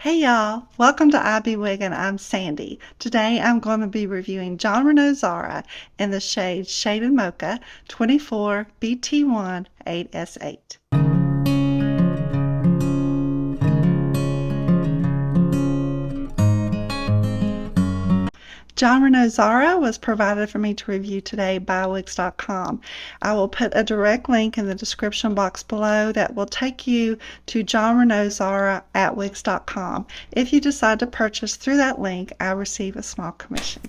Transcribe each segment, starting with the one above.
Hey y'all, welcome to IB and I'm Sandy. Today I'm going to be reviewing John Renau Zara in the shade Shaded Mocha 24BT18s8. John Renau Zara was provided for me to review today by WIGS.com. I will put a direct link in the description box below that will take you to John Renau Zara at WIGS.com. If you decide to purchase through that link, I receive a small commission.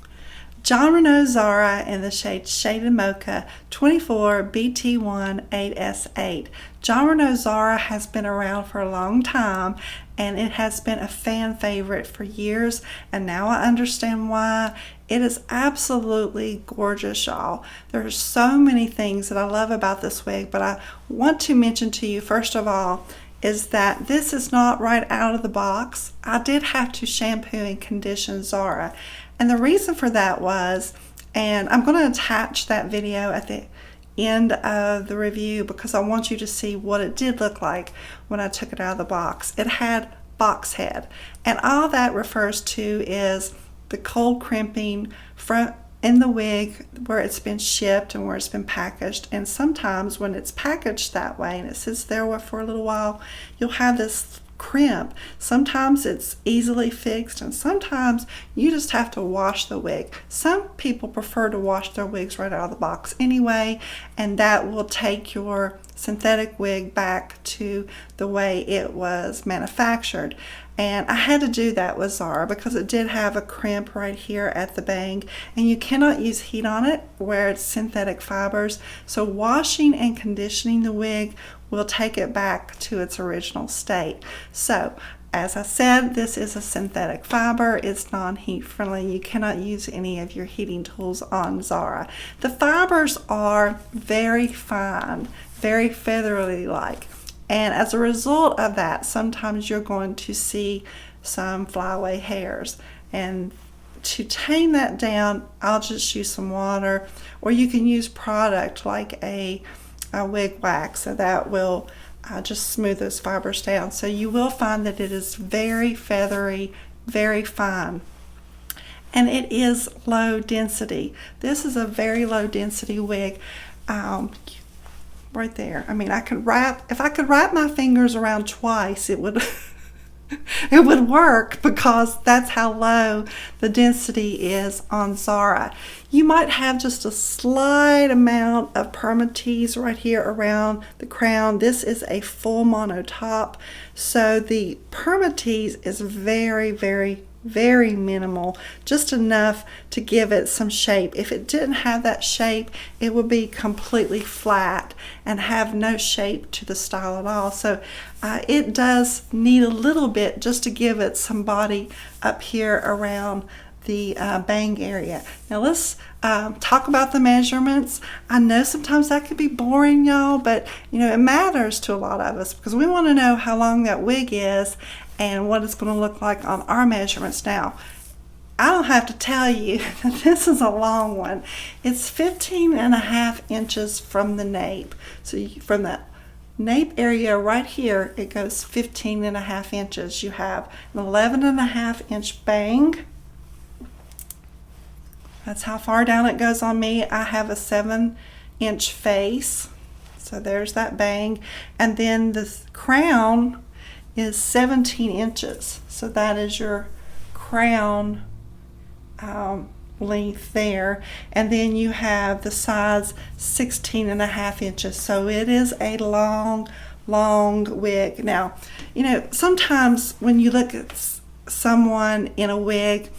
John Renau Zara in the shade Shaded Mocha 24BT18s8. John Renau Zara has been around for a long time and it has been a fan favorite for years, and now I understand why. It is absolutely gorgeous, y'all. There's so many things that I love about this wig, but I want to mention to you first of all is that this is not right out of the box. I did have to shampoo and condition Zara. And the reason for that was, and I'm going to attach that video at the end of the review because I want you to see what it did look like when I took it out of the box. It had box head, and all that refers to is the cold crimping front in the wig where it's been shipped and where it's been packaged. And sometimes when it's packaged that way and it sits there for a little while, you'll have this crimp. Sometimes it's easily fixed and sometimes you just have to wash the wig. Some people prefer to wash their wigs right out of the box anyway, and that will take your synthetic wig back to the way it was manufactured. And I had to do that with Zara because it did have a crimp right here at the bang, and you cannot use heat on it where it's synthetic fibers. So washing and conditioning the wig will take it back to its original state. So as I said, this is a synthetic fiber. It's non-heat friendly. You cannot use any of your heating tools on Zara. The fibers are very fine, very feathery like. And as a result of that, sometimes you're going to see some flyaway hairs. And to tame that down, I'll just use some water, or you can use product like a wig wax, so that will just smooth those fibers down. So you will find that it is very feathery, very fine. And it is low density. This is a very low density wig. Right there. I mean, if I could wrap my fingers around twice, it would it would work because that's how low the density is on Zara. You might have just a slight amount of permatease right here around the crown. This is a full mono top, so the permatease is very, very, very minimal, just enough to give it some shape. If it didn't have that shape, it would be completely flat and have no shape to the style at all. So it does need a little bit just to give it some body up here around the bang area. Now let's talk about the measurements. I know sometimes that could be boring, y'all, but you know, it matters to a lot of us because we want to know how long that wig is and what it's going to look like on our measurements. Now, I don't have to tell you that this is a long one. It's 15.5 inches from the nape. So from the nape area right here, it goes 15.5 inches. You have an 11.5 inch bang. That's how far down it goes on me. I have a 7-inch face. So there's that bang. And then the crown is 17 inches. So that is your crown length there. And then you have the sides 16.5 inches. So it is a long wig. Now, you know, sometimes when you look at someone in a wig,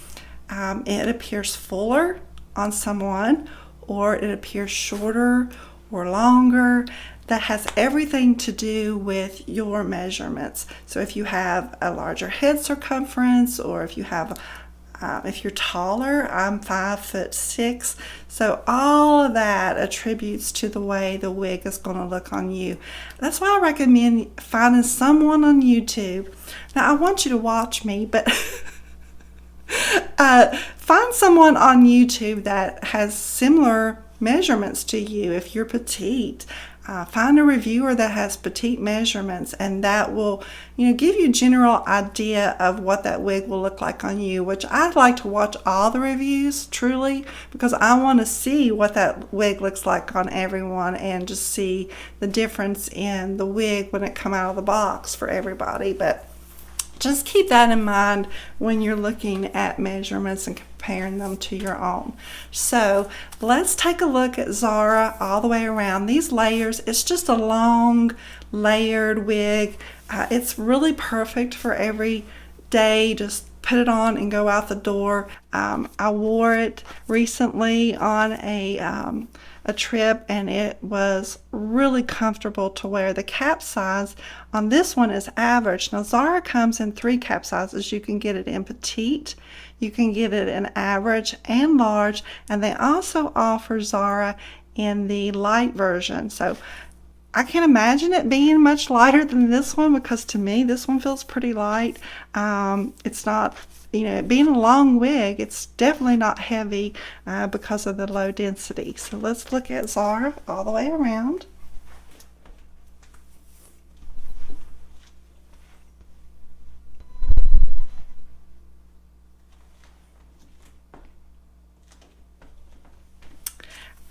it appears fuller on someone, or it appears shorter or longer. That has everything to do with your measurements. So if you have a larger head circumference, or if you have if you're taller, I'm 5'6", so all of that attributes to the way the wig is going to look on you. That's why I recommend finding someone on YouTube. Now I want you to watch me, but find someone on YouTube that has similar measurements to you. If you're petite, find a reviewer that has petite measurements, and that will, give you a general idea of what that wig will look like on you, which I'd like to watch all the reviews, truly, because I want to see what that wig looks like on everyone and just see the difference in the wig when it come out of the box for everybody. But just keep that in mind when you're looking at measurements and comparing them to your own. So let's take a look at Zara all the way around. These layers, it's just a long layered wig. It's really perfect for every day. Just put it on and go out the door. I wore it recently on a trip, and it was really comfortable to wear. The cap size on this one is average. Now Zara comes in 3 cap sizes. You can get it in petite, you can get it in average and large, and they also offer Zara in the light version. So I can't imagine it being much lighter than this one, because to me this one feels pretty light. It's not, being a long wig, it's definitely not heavy because of the low density. So let's look at Zara all the way around.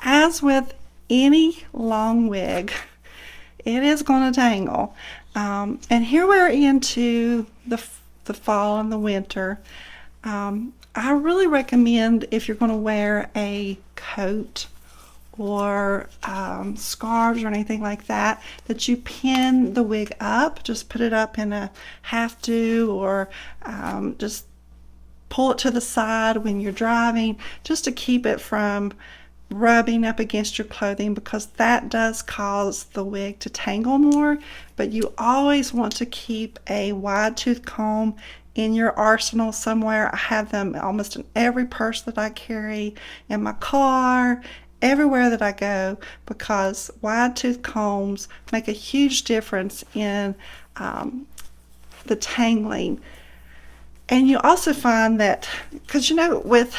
As with any long wig, it is going to tangle. And here we're into the fall and the winter. I really recommend, if you're going to wear a coat or scarves or anything like that, that you pin the wig up. Just put it up in a half do, or just pull it to the side when you're driving, just to keep it from rubbing up against your clothing, because that does cause the wig to tangle more. But you always want to keep a wide tooth comb in your arsenal somewhere. I have them almost in every purse that I carry, in my car, everywhere that I go, because wide tooth combs make a huge difference in the tangling. And you also find that, because with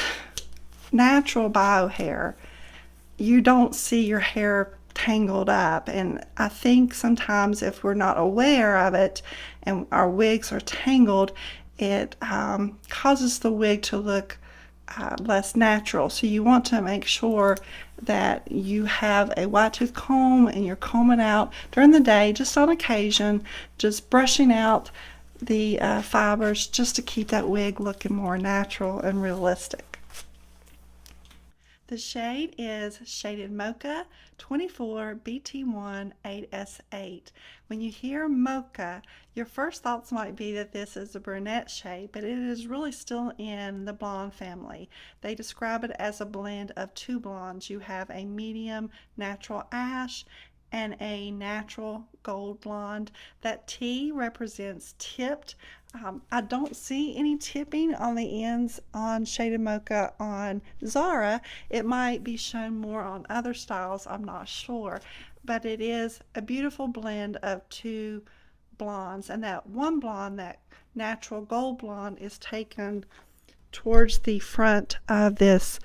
natural bio hair, you don't see your hair tangled up, and I think sometimes if we're not aware of it and our wigs are tangled, it causes the wig to look less natural. So you want to make sure that you have a wide tooth comb and you're combing out during the day, just on occasion, just brushing out the fibers, just to keep that wig looking more natural and realistic. The shade is Shaded Mocha 24BT18s8 S8. When you hear mocha, your first thoughts might be that this is a brunette shade, but it is really still in the blonde family. They describe it as a blend of 2 blondes. You have a medium natural ash and a natural gold blonde. That T represents tipped. I don't see any tipping on the ends on Shaded Mocha on Zara. It might be shown more on other styles, I'm not sure. But it is a beautiful blend of 2 blondes, and that one blonde, that natural gold blonde, is taken towards the front of this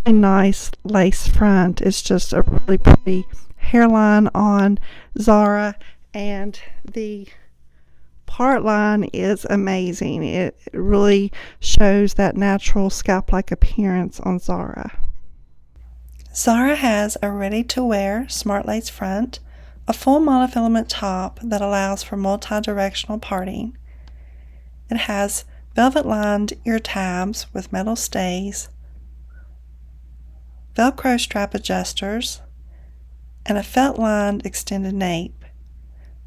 really nice lace front. It's just a really pretty hairline on Zara, and the part line is amazing. It really shows that natural scalp-like appearance on Zara. Zara has a ready-to-wear smart lace front, a full monofilament top that allows for multi-directional parting. It has velvet-lined ear tabs with metal stays, Velcro strap adjusters, and a felt-lined extended nape.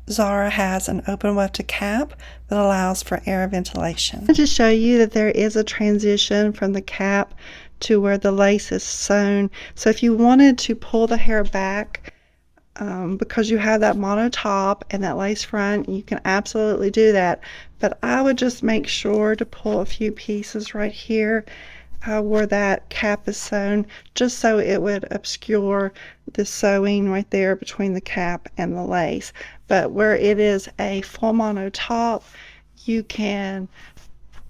Zara has an open wefted cap that allows for air ventilation. To show you that there is a transition from the cap to where the lace is sewn. So if you wanted to pull the hair back, because you have that mono top and that lace front, you can absolutely do that. But I would just make sure to pull a few pieces right here where that cap is sewn, just so it would obscure the sewing right there between the cap and the lace. But where it is a full mono top, you can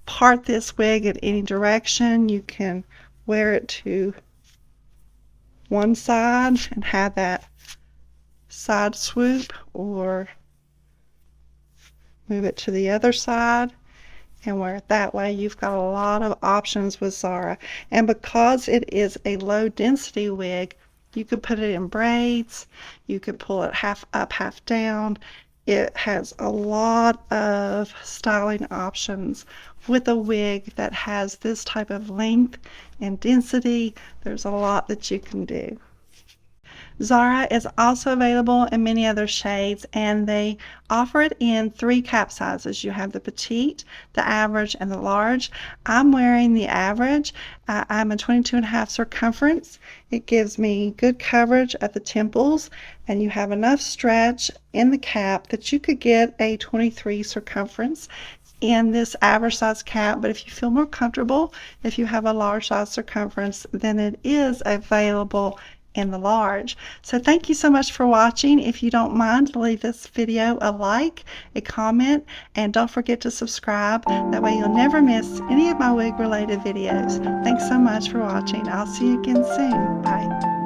part this wig in any direction. You can wear it to one side and have that side swoop or move it to the other side and wear it that way. You've got a lot of options with Zara. And because it is a low density wig, you could put it in braids, you could pull it half up, half down. It has a lot of styling options. With a wig that has this type of length and density, there's a lot that you can do. Zara is also available in many other shades, and they offer it in 3 cap sizes. You have the petite, the average, and the large. I'm wearing the average. I'm a 22.5 circumference. It gives me good coverage at the temples, and you have enough stretch in the cap that you could get a 23 circumference in this average size cap. But if you feel more comfortable, if you have a large size circumference, then it is available in the large. So thank you so much for watching. If you don't mind, leave this video a like, a comment, and don't forget to subscribe. That way you'll never miss any of my wig related videos. Thanks so much for watching. I'll see you again soon. Bye.